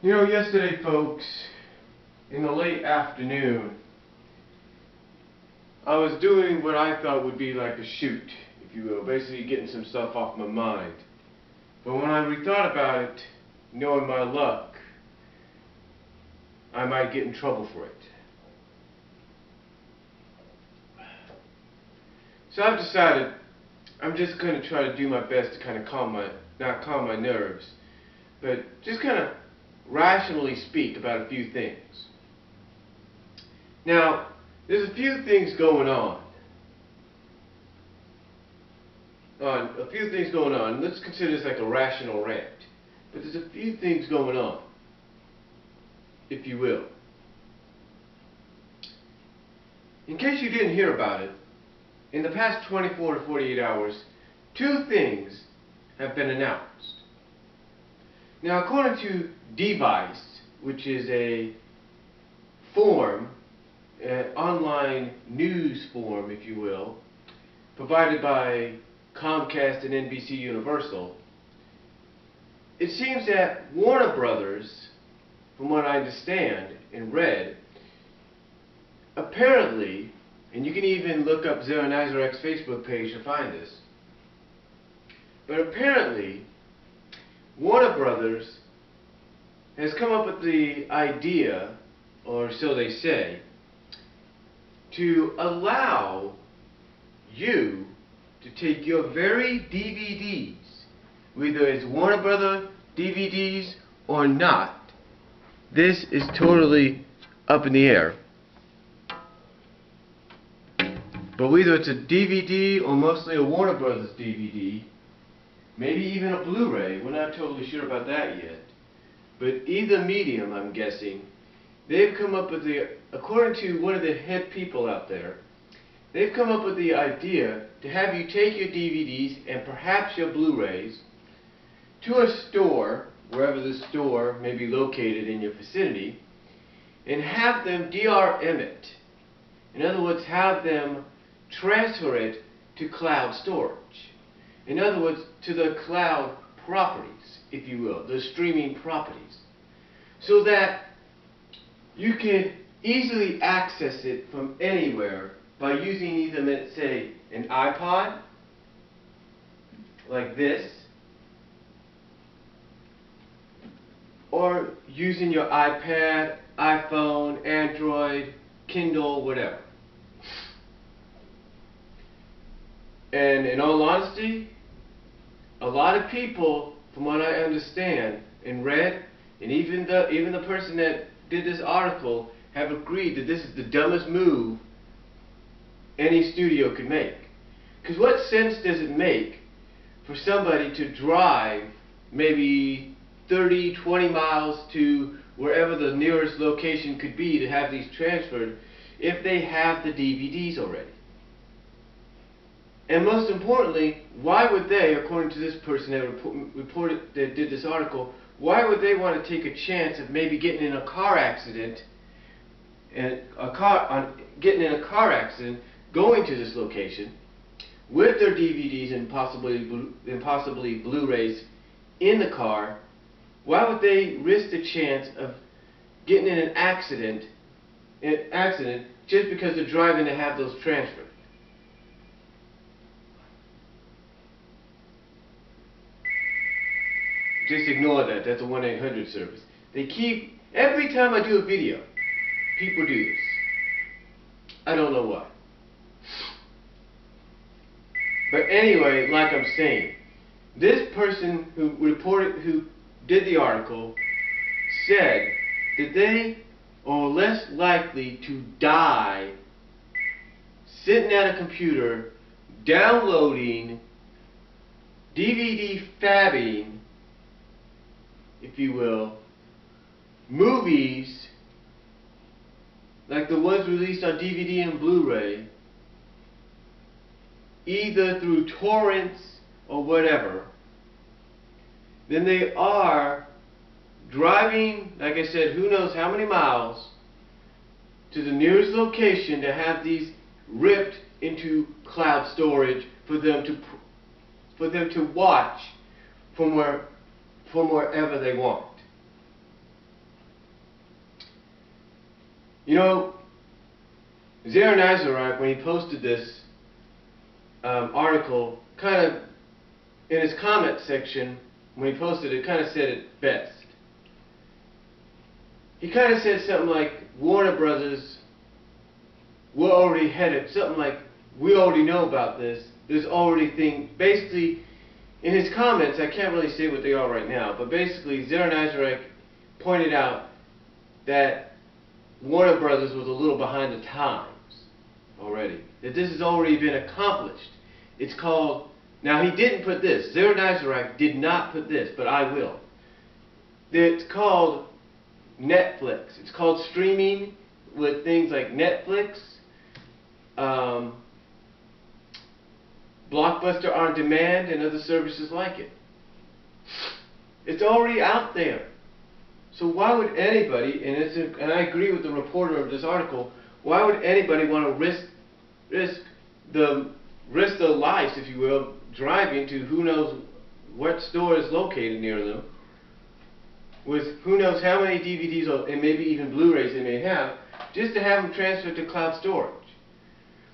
You know, yesterday, folks, in the late afternoon, I was doing what I thought would be like a shoot, if you will, basically getting some stuff off my mind. But when I rethought about it, knowing my luck, I might get in trouble for it. So I've decided I'm just going to try to do my best to kind of not calm my nerves, but just kind of rationally speak about a few things. Now, there's a few things going on. Let's consider this like a rational rant. But there's a few things going on, if you will. In case you didn't hear about it, in the past 24 to 48 hours, two things have been announced. Now, according to Device, which is a forum, an online news forum, if you will, provided by Comcast and NBC Universal, it seems that Warner Brothers, from what I understand and read, apparently, and you can even look up Zero Nazareth's Facebook page to find this, but apparently Warner Brothers has come up with the idea, or so they say, to allow you to take your very DVDs, whether it's Warner Brothers DVDs or not. This is totally up in the air. But whether it's a DVD or mostly a Warner Brothers DVD, maybe even a Blu-ray, we're not totally sure about that yet. But either medium, I'm guessing, they've come up with according to one of the head people out there, they've come up with the idea to have you take your DVDs and perhaps your Blu-rays to a store, wherever the store may be located in your vicinity, and have them DRM it. In other words, have them transfer it to cloud storage. In other words, to the cloud properties, if you will, the streaming properties, so that you can easily access it from anywhere by using either, let's say, an iPod, like this, or using your iPad, iPhone, Android, Kindle, whatever. And in all honesty, a lot of people, from what I understand and read, and even the person that did this article, have agreed that this is the dumbest move any studio could make. Because what sense does it make for somebody to drive maybe 30, 20 miles to wherever the nearest location could be to have these transferred if they have the DVDs already? And most importantly, why would they, according to this person that did this article, why would they want to take a chance of maybe getting in a car accident, going to this location with their DVDs and possibly Blu-rays in the car? Why would they risk the chance of getting in an accident just because they're driving to have those transferred? Just ignore that. That's a 1-800 service. They keep, every time I do a video, people do this. I don't know why. But anyway, like I'm saying, this person who did the article said that they are less likely to die sitting at a computer downloading, DVD fabbing, if you will, movies like the ones released on DVD and Blu-ray, either through torrents or whatever, than they are driving, like I said, who knows how many miles to the nearest location to have these ripped into cloud storage for them to watch from wherever they want. You know, Zara Nazarek, when he posted this article, kind of, in his comment section, when he posted it, kind of said it best. He kind of said something like, Warner Brothers, we're already headed, something like, we already know about this, there's already things, basically, in his comments, I can't really say what they are right now, but basically, Zara Nazarek pointed out that Warner Brothers was a little behind the times already, that this has already been accomplished. It's called, now he didn't put this, Zara Nazarek did not put this, but I will. It's called Netflix. It's called streaming with things like Netflix, Blockbuster On Demand, and other services like it. It's already out there. So why would anybody, and I agree with the reporter of this article, why would anybody want to risk their lives, if you will, driving to who knows what store is located near them, with who knows how many DVDs and maybe even Blu-rays they may have, just to have them transferred to cloud storage.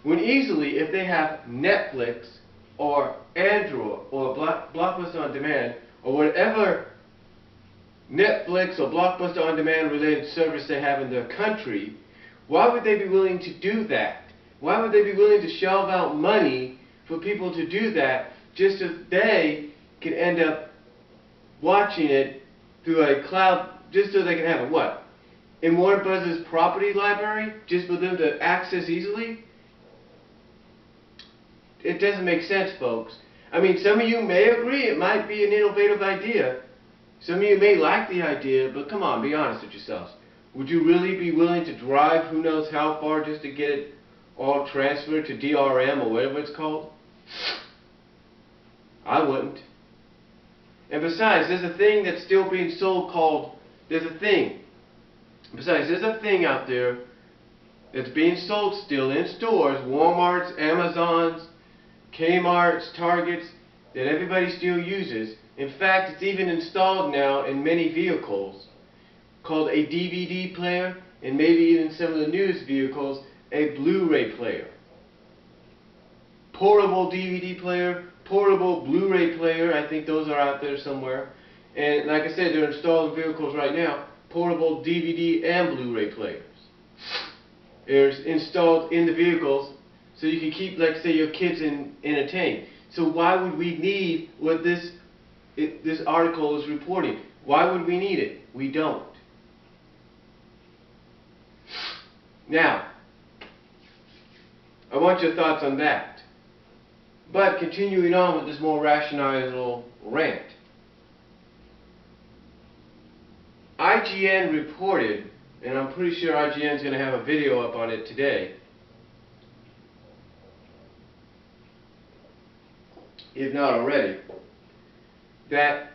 When easily, if they have Netflix or Android or Blockbuster On Demand or whatever Netflix or Blockbuster On Demand related service they have in their country, why would they be willing to do that? Why would they be willing to shell out money for people to do that just so they can end up watching it through a cloud, just so they can have it, what? In Warner Brothers' property library, just for them to access easily? It doesn't make sense, folks. I mean, some of you may agree it might be an innovative idea. Some of you may like the idea, but come on, be honest with yourselves. Would you really be willing to drive who knows how far just to get it all transferred to DRM or whatever it's called? I wouldn't. And besides, there's a thing that's still being sold called, there's a thing out there that's being sold still in stores, Walmarts, Amazons, Kmart's, Targets, that everybody still uses. In fact, it's even installed now in many vehicles, called a DVD player, and maybe even some of the newest vehicles, a Blu-ray player. Portable DVD player, portable Blu-ray player, I think those are out there somewhere. And like I said, they're installed in vehicles right now, portable DVD and Blu-ray players. They're installed in the vehicles so you can keep, like, say, your kids entertained. So why would we need what this article is reporting? Why would we need it? We don't. Now, I want your thoughts on that. But continuing on with this more rationalizable rant. IGN reported, and I'm pretty sure IGN is going to have a video up on it today, if not already, that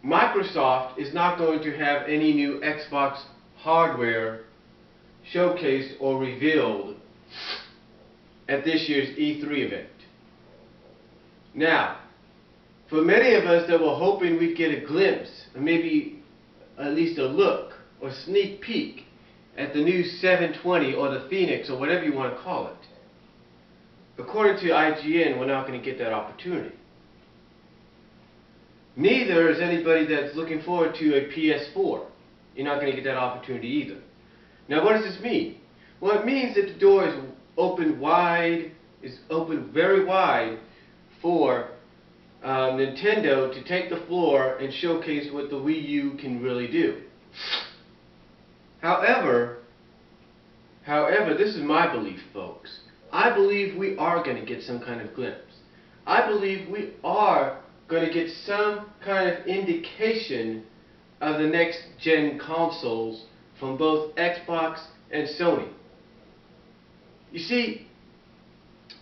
Microsoft is not going to have any new Xbox hardware showcased or revealed at this year's E3 event. Now, for many of us that were hoping we'd get a glimpse, or maybe at least a look, or sneak peek at the new 720 or the Phoenix or whatever you want to call it, according to IGN, we're not going to get that opportunity. Neither is anybody that's looking forward to a PS4. You're not going to get that opportunity either. Now, what does this mean? Well, it means that the door is open wide, is open very wide for Nintendo to take the floor and showcase what the Wii U can really do. However, this is my belief, folks. I believe we are going to get some kind of glimpse. I believe we are going to get some kind of indication of the next gen consoles from both Xbox and Sony. You see,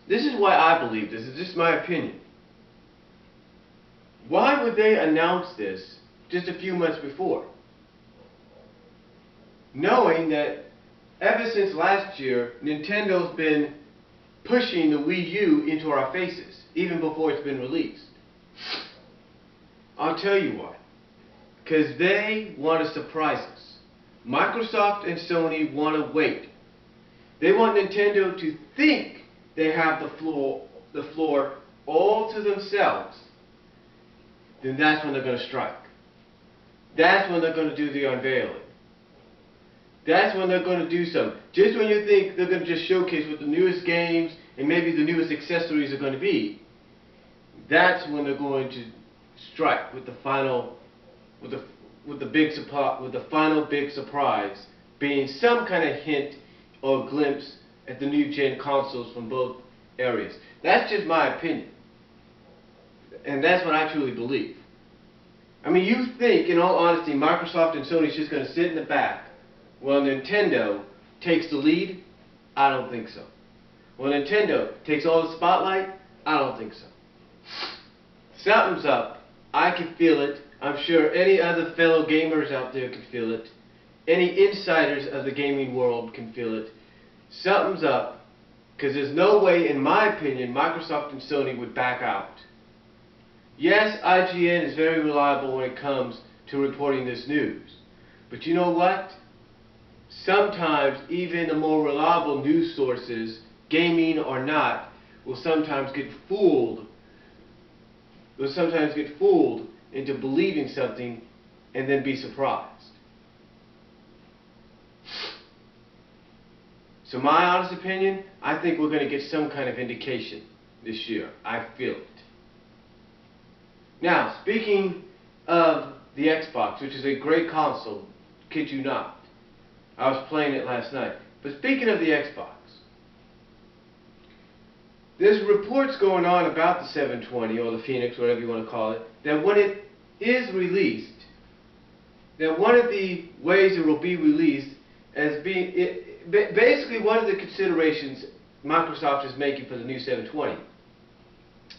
this is why I believe this. It's just my opinion. Why would they announce this just a few months before? Knowing that ever since last year, Nintendo's been pushing the Wii U into our faces, even before it's been released. I'll tell you why. Because they want to surprise us. Microsoft and Sony want to wait they want Nintendo to think they have the floor all to themselves, then that's when they're going to strike. That's when they're going to do the unveiling. That's when they're going to do something. Just when you think they're going to just showcase what the newest games and maybe the newest accessories are going to be, that's when they're going to strike with the final, with the final big surprise being some kind of hint or glimpse at the new gen consoles from both areas. That's just my opinion, and that's what I truly believe. I mean, you think, in all honesty, Microsoft and Sony is just going to sit in the back while Nintendo takes the lead? I don't think so. While Nintendo takes all the spotlight? I don't think so. Something's up. I can feel it. I'm sure any other fellow gamers out there can feel it. Any insiders of the gaming world can feel it. Something's up, because there's no way, in my opinion, Microsoft and Sony would back out. Yes, IGN is very reliable when it comes to reporting this news. But you know what? Sometimes even the more reliable news sources, gaming or not, will sometimes get fooled. Will sometimes get fooled into believing something and then be surprised. So my honest opinion, I think we're going to get some kind of indication this year. I feel it. Now, speaking of the Xbox, which is a great console, kid you not. I was playing it last night. But speaking of the Xbox, there's reports going on about the 720 or the Phoenix, whatever you want to call it, that when it is released, that one of the ways it will be released as being, basically one of the considerations Microsoft is making for the new 720.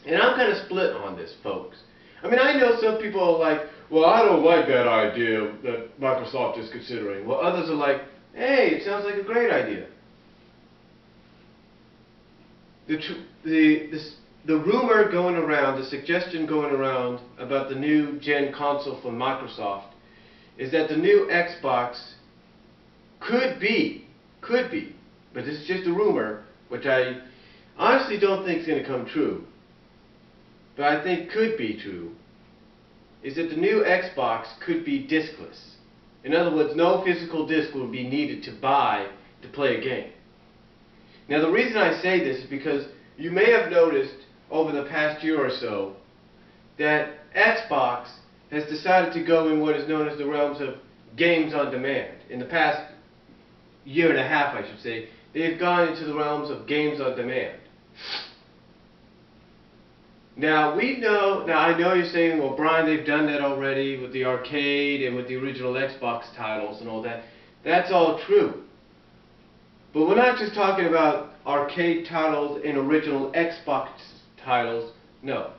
And I'm kind of split on this, folks. I mean, I know some people are like, well, I don't like that idea that Microsoft is considering. Well, others are like, hey, it sounds like a great idea. The rumor going around, the suggestion going around about the new gen console from Microsoft is that the new Xbox could be, but this is just a rumor, which I honestly don't think is going to come true, but I think could be true, is that the new Xbox could be discless. In other words, no physical disc will be needed to buy to play a game. Now the reason I say this is because you may have noticed over the past year or so that Xbox has decided to go in what is known as the realms of games on demand. In the past year and a half, I should say, they've gone into the realms of games on demand. Now I know you're saying, well, Brian, they've done that already with the arcade and with the original Xbox titles and all that. That's all true. But we're not just talking about arcade titles and original Xbox titles, no.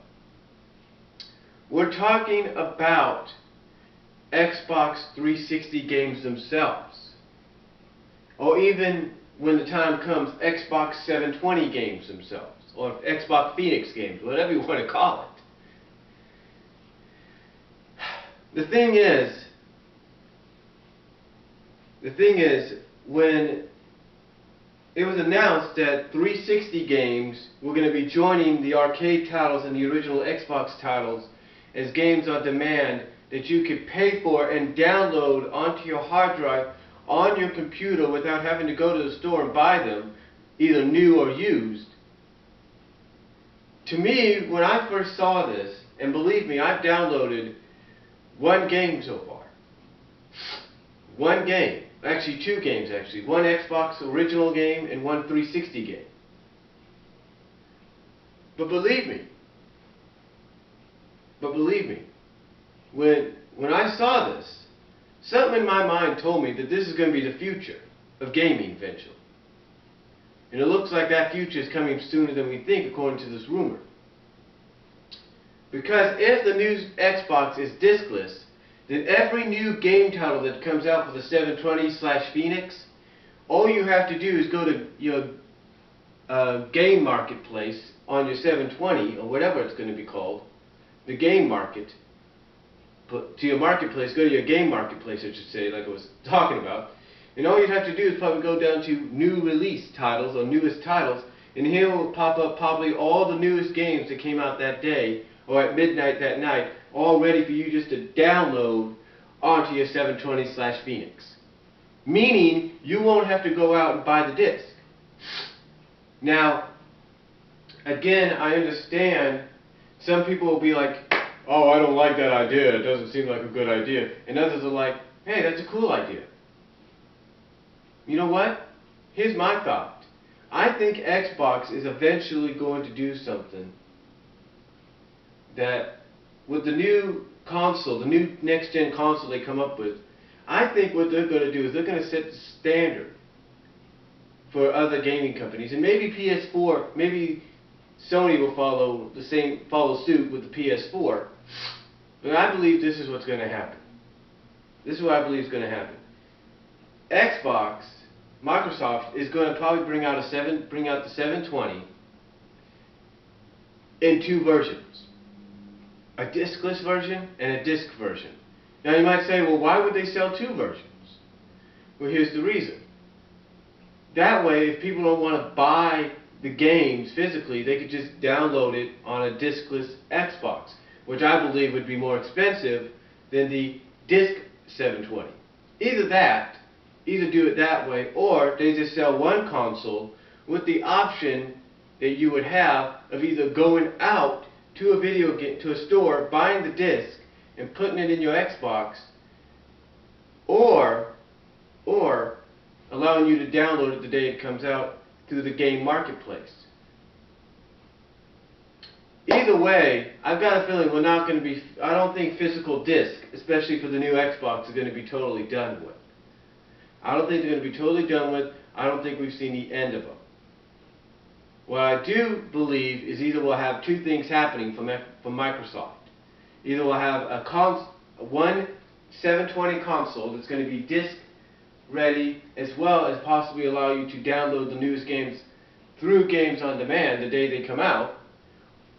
We're talking about Xbox 360 games themselves. Or even, when the time comes, Xbox 720 games themselves. Or Xbox Phoenix games, whatever you want to call it. The thing is, when it was announced that 360 games were going to be joining the arcade titles and the original Xbox titles as games on demand that you could pay for and download onto your hard drive on your computer without having to go to the store and buy them, either new or used. To me, when I first saw this, and believe me, I've downloaded one game so far. One game. Actually, two games, actually. One Xbox original game and one 360 game. But believe me, when I saw this, something in my mind told me that this is going to be the future of gaming eventually. And it looks like that future is coming sooner than we think, according to this rumor. Because if the new Xbox is discless, then every new game title that comes out for the 720/Phoenix, all you have to do is go to your game marketplace on your 720, or whatever it's going to be called, the game market, to your marketplace, go to your game marketplace, I should say, like I was talking about, And all you'd have to do is probably go down to new release titles or newest titles, and here will pop up probably all the newest games that came out that day or at midnight that night, all ready for you just to download onto your 720/Phoenix. Meaning you won't have to go out and buy the disc. Now, again, I understand some people will be like, oh, I don't like that idea, it doesn't seem like a good idea. And others are like, hey, that's a cool idea. You know what? Here's my thought. I think Xbox is eventually going to do something that with the new console, the new next-gen console they come up with, I think what they're going to do is they're going to set the standard for other gaming companies. And maybe PS4, maybe Sony will follow suit with the PS4. But I believe this is what's going to happen. This is what I believe is going to happen. Xbox, Microsoft is going to probably bring out the 720 in two versions. A discless version and a disc version. Now you might say, well, why would they sell two versions? Well, here's the reason. That way, if people don't want to buy the games physically, they could just download it on a discless Xbox, which I believe would be more expensive than the disc 720. Either do it that way, or they just sell one console with the option that you would have of either going out to a video game, to a store, buying the disc and putting it in your Xbox, or allowing you to download it the day it comes out through the game marketplace. Either way, I've got a feeling we're not going to be, I don't think physical disc, especially for the new Xbox, is going to be totally done with. I don't think they're going to be totally done with. I don't think we've seen the end of them. What I do believe is either we'll have two things happening from Microsoft. Either we'll have one 720 console that's going to be disc ready, as well as possibly allow you to download the newest games through Games on Demand the day they come out,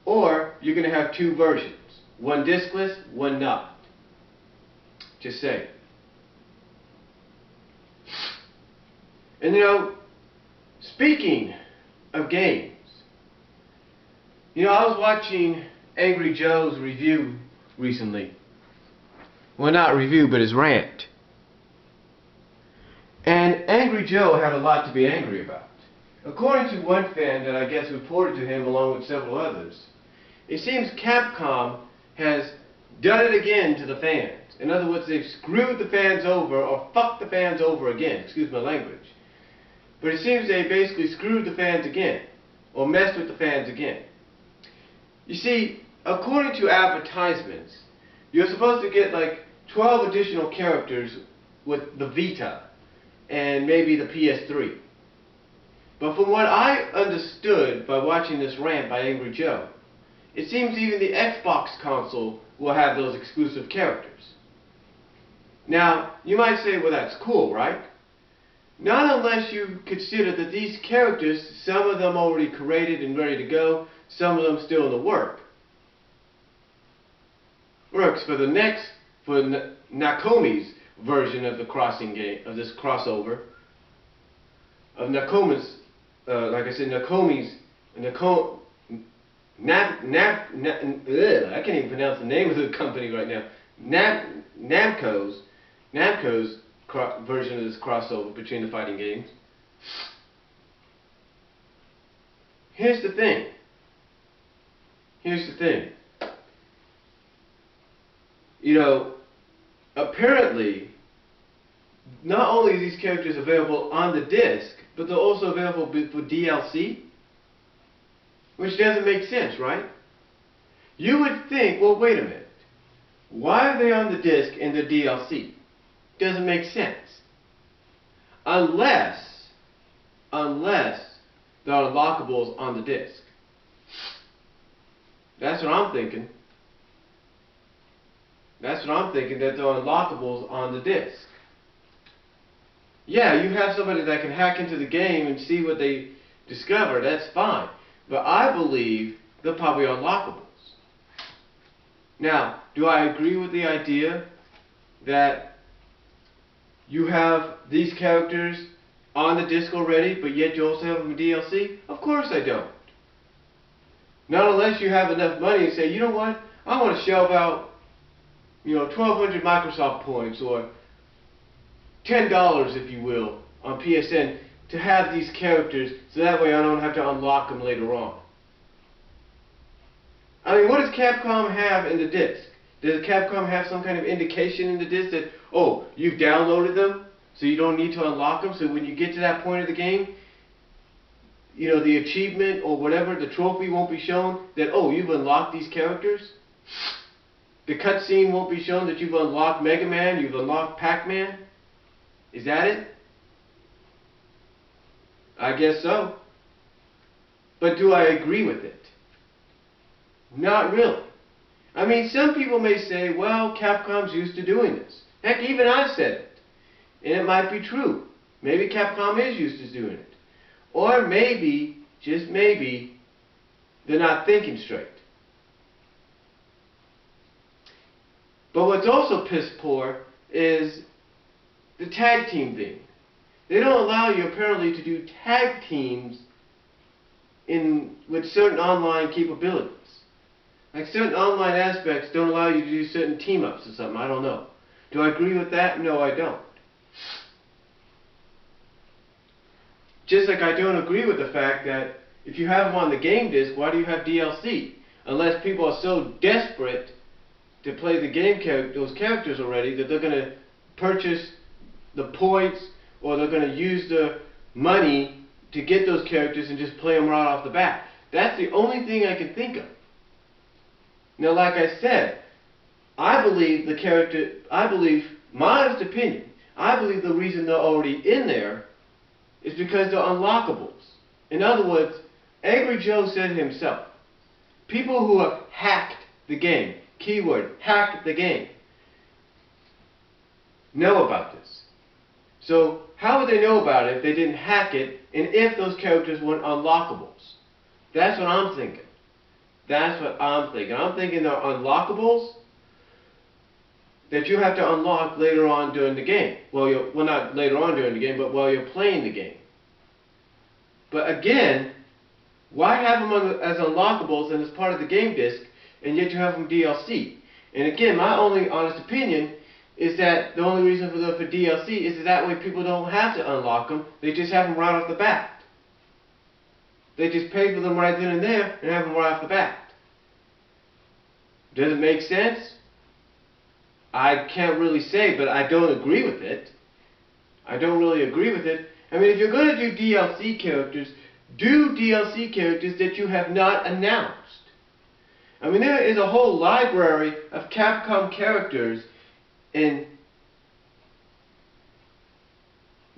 or you're going to have two versions, one discless, one not. Just saying. And you know, speaking of games, you know, I was watching Angry Joe's review recently. Well, not review, but his rant. And Angry Joe had a lot to be angry about. According to one fan that I guess reported to him along with several others, it seems Capcom has done it again to the fans. In other words, they've screwed the fans over or fucked the fans over again. Excuse my language. But it seems they basically screwed the fans again, or messed with the fans again. You see, according to advertisements, you're supposed to get like 12 additional characters with the Vita and maybe the PS3. But from what I understood by watching this rant by Angry Joe, it seems even the Xbox console will have those exclusive characters. Now, you might say, well, that's cool, right? Not unless you consider that these characters, some of them already created and ready to go, some of them still in the works for Nakomi's version of the crossing game, of this crossover, of Nakomi's, like I said, Nakomi's, I can't even pronounce the name of the company right now, Namco's version of this crossover between the fighting games. Here's the thing. You know, apparently, not only are these characters available on the disc, but they're also available for DLC, which doesn't make sense, right? You would think, well, wait a minute. Why are they on the disc in the DLC? Doesn't make sense. Unless they're unlockables on the disc. That's what I'm thinking. That they're unlockables on the disc. Yeah, you have somebody that can hack into the game and see what they discover, that's fine. But I believe they're probably unlockables. Now, do I agree with the idea that you have these characters on the disc already, but yet you also have them in DLC? Of course I don't. Not unless you have enough money and say, you know what, I want to shell out, 1,200 Microsoft points or $10, if you will, on PSN to have these characters so that way I don't have to unlock them later on. I mean, what does Capcom have in the disc? Does Capcom have some kind of indication in the disc that, oh, you've downloaded them, so you don't need to unlock them, so when you get to that point of the game, the achievement or whatever, the trophy won't be shown that, oh, you've unlocked these characters? The cutscene won't be shown that you've unlocked Mega Man, you've unlocked Pac-Man? Is that it? I guess so. But do I agree with it? Not really. I mean, some people may say, well, Capcom's used to doing this. Heck, even I've said it. And it might be true. Maybe Capcom is used to doing it. Or maybe, just maybe, they're not thinking straight. But what's also piss poor is the tag team thing. They don't allow you apparently to do tag teams with certain online capabilities. Like certain online aspects don't allow you to do certain team-ups or something. I don't know. Do I agree with that? No, I don't. Just like I don't agree with the fact that if you have them on the game disc, why do you have DLC? Unless people are so desperate to play the game those characters already that they're going to purchase the points or they're going to use the money to get those characters and just play them right off the bat. That's the only thing I can think of. Now, like I said, I believe my honest opinion, I believe the reason they're already in there is because they're unlockables. In other words, Angry Joe said himself, people who have hacked the game, keyword, hacked the game, know about this. So, how would they know about it if they didn't hack it and if those characters weren't unlockables? That's what I'm thinking. That's what I'm thinking. I'm thinking they're unlockables that you have to unlock later on during the game. Well, not later on during the game, but while you're playing the game. But again, why have them as unlockables and as part of the game disc, and yet you have them DLC? And again, my only honest opinion is that the only reason for DLC is that way people don't have to unlock them. They just have them right off the bat. They just pay for them right then and there and have them right off the bat. Does it make sense? I can't really say, but I don't agree with it. I don't really agree with it. I mean, if you're going to do DLC characters, do DLC characters that you have not announced. I mean, there is a whole library of Capcom characters and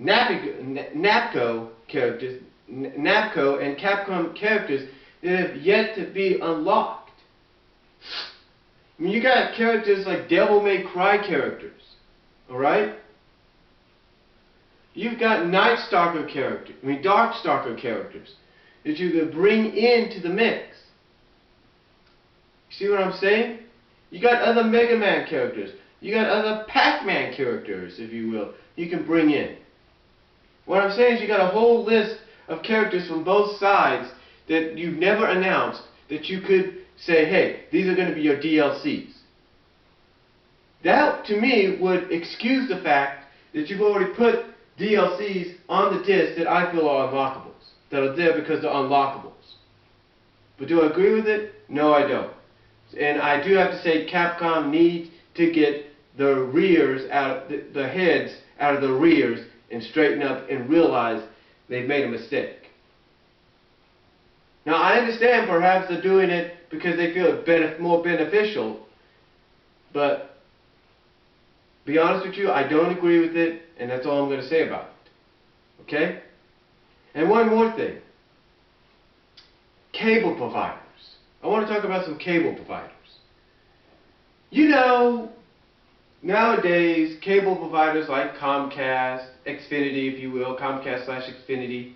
Namco characters, Namco and Capcom characters that have yet to be unlocked. I mean, you got characters like Devil May Cry characters, alright? You've got Darkstalker characters that you could bring into the mix. You see what I'm saying? You got other Mega Man characters. You got other Pac-Man characters, if you will, you can bring in. What I'm saying is you got a whole list of characters from both sides that you've never announced that you could say, hey, these are going to be your DLCs. That, to me, would excuse the fact that you've already put DLCs on the disc that I feel are unlockables, that are there because they're unlockables. But do I agree with it? No, I don't. And I do have to say Capcom needs to get the rears out, the heads out of the rears and straighten up and realize they've made a mistake. Now, I understand perhaps they're doing it because they feel it more beneficial, but be honest with you, I don't agree with it, and that's all I'm going to say about it. Okay? And one more thing. Cable providers. I want to talk about some cable providers. You know, nowadays, cable providers like Comcast, Xfinity, if you will, Comcast/Xfinity,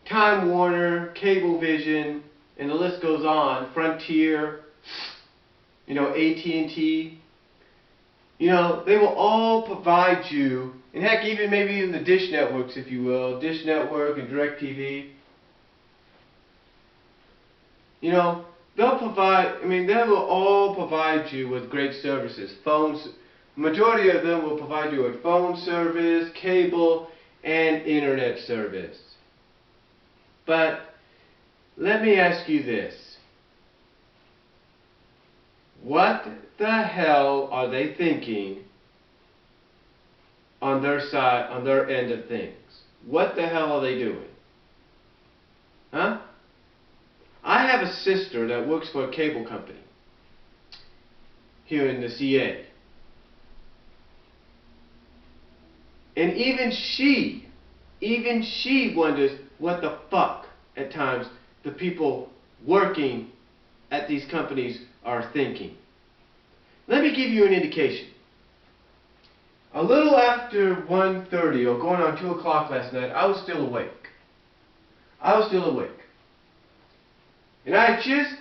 Time Warner, Cablevision, and the list goes on, Frontier, AT&T. You know, they will all provide you, and heck, even maybe in the dish networks, if you will, Dish Network and DirecTV. You know, they'll provide, I mean, they will all provide you with great services. Phones, majority of them will provide you with phone service, cable, and internet service. But let me ask you this. What the hell are they thinking on their side, on their end of things? What the hell are they doing? Huh? I have a sister that works for a cable company here in the CA. And even she wonders what the fuck at times the people working at these companies are thinking. Let me give you an indication. A little after 1:30 or going on 2 o'clock last night, I was still awake. And I had just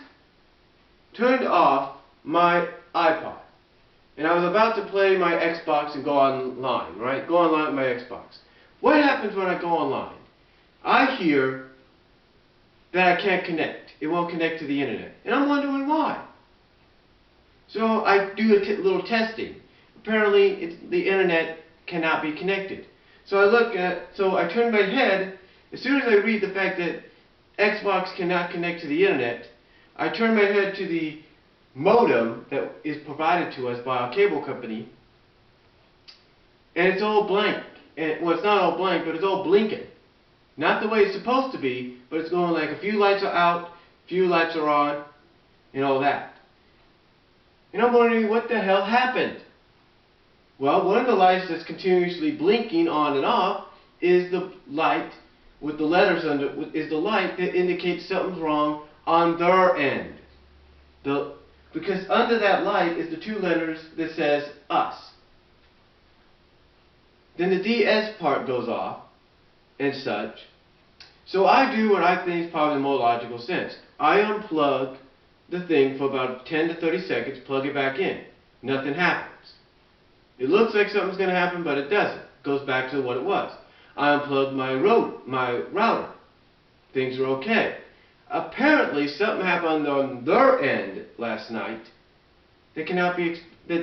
turned off my iPod. And I was about to play my Xbox and go online, right? Go online with my Xbox. What happens when I go online? I hear that I can't connect. It won't connect to the internet. And I'm wondering why. So I do a little testing. Apparently, the internet cannot be connected. So I turn my head. As soon as I read the fact that Xbox cannot connect to the internet, I turn my head to the modem that is provided to us by our cable company, and it's all blank. And, well, it's not all blank, but it's all blinking. Not the way it's supposed to be, but it's going like a few lights are out, a few lights are on, and all that. And I'm wondering what the hell happened. Well, one of the lights that's continuously blinking on and off is the light with the letters under, is the light that indicates something's wrong on their end. Because under that light is the 2 letters that says us. Then the DS part goes off and such. So I do what I think is probably the more logical sense. I unplug the thing for about 10 to 30 seconds, plug it back in. Nothing happens. It looks like something's going to happen, but it doesn't. It goes back to what it was. I unplugged my router. Things are okay. Apparently, something happened on their end last night that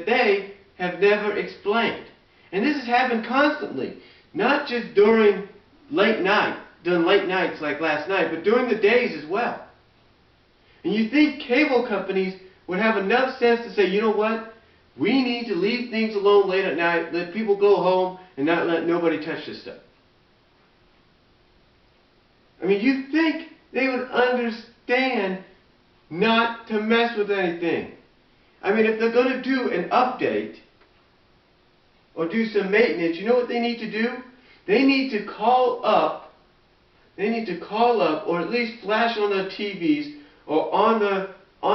they have never explained. And this has happened constantly, not just during late nights like last night, but during the days as well. And you think cable companies would have enough sense to say, you know what? We need to leave things alone late at night, let people go home, and not let nobody touch this stuff. I mean, you think they would understand not to mess with anything. I mean, if they're going to do an update or do some maintenance, you know what they need to do? They need to call up, or at least flash on their TVs or on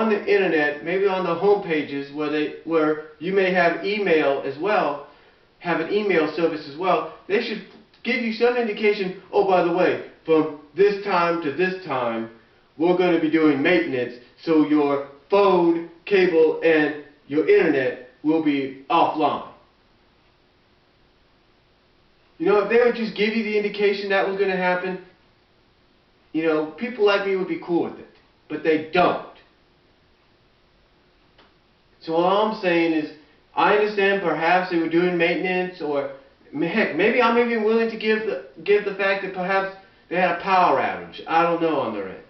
the internet, maybe on the home pages where you may have email as well, have an email service as well. They should give you some indication, oh, by the way, from this time to this time, we're going to be doing maintenance, so your phone, cable, and your internet will be offline. You know, if they would just give you the indication that was going to happen, you know, people like me would be cool with it. But they don't. So all I'm saying is, I understand perhaps they were doing maintenance, or heck, maybe I'm even willing to give the fact that perhaps they had a power outage. I don't know on their end.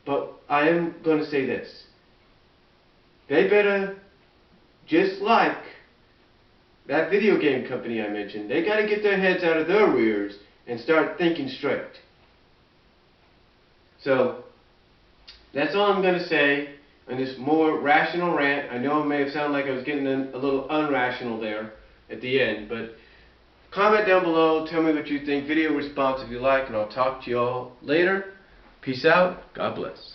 But I am going to say this. They better, just like that video game company I mentioned, they got to get their heads out of their rears and start thinking straight. So, that's all I'm going to say on this more rational rant. I know it may have sounded like I was getting a little unrational there at the end, but comment down below, tell me what you think, video response if you like, and I'll talk to you all later. Peace out, God bless.